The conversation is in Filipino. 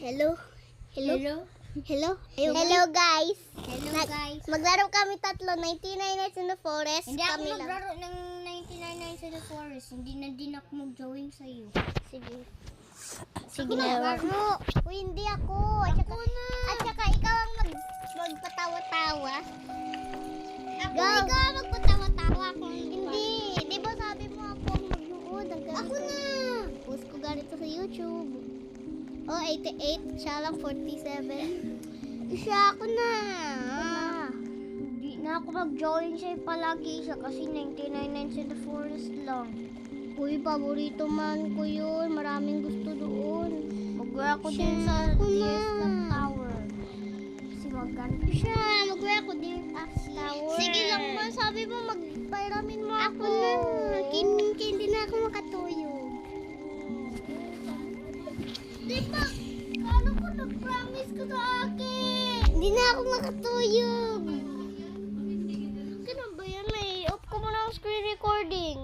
Hello? Hello? Hello? Hello guys! Hello guys. Maglaro kami tatlo, 99 Nights in the Forest. Hindi ako Kami lang. maglaro ng 99 Nights in the Forest. Hindi na din ako mag-join sa'yo. Sige. Sige Ako na. maglaro. Uy, hindi ako. At saka ikaw ang magpatawa-tawa. Ako, Go. ikaw ang magpatawa-tawa ako. Hindi. Di ba sabi mo ako ang magnood? Ako na. Post ko ganito sa YouTube. Oh, 88. Siya lang 47. Siya ako na. Hindi na ako mag-join sa'yo palagi isa kasi 99 Nights in the Forest lang. Uy, paborito man ko yun. Maraming gusto doon. Mag-work ako din sa Ako na. DS Love Tower. Kasi maganda. Siya, mag-work ko din sa tower. Sige lang man, sabi mo magpairamin mo ako. Hindi na ako makatuyog. Di ba, paano ko nag-promise ko sa akin? Hindi na ako makatuyog. Ganun ba yan? May off ko muna ang screen recording.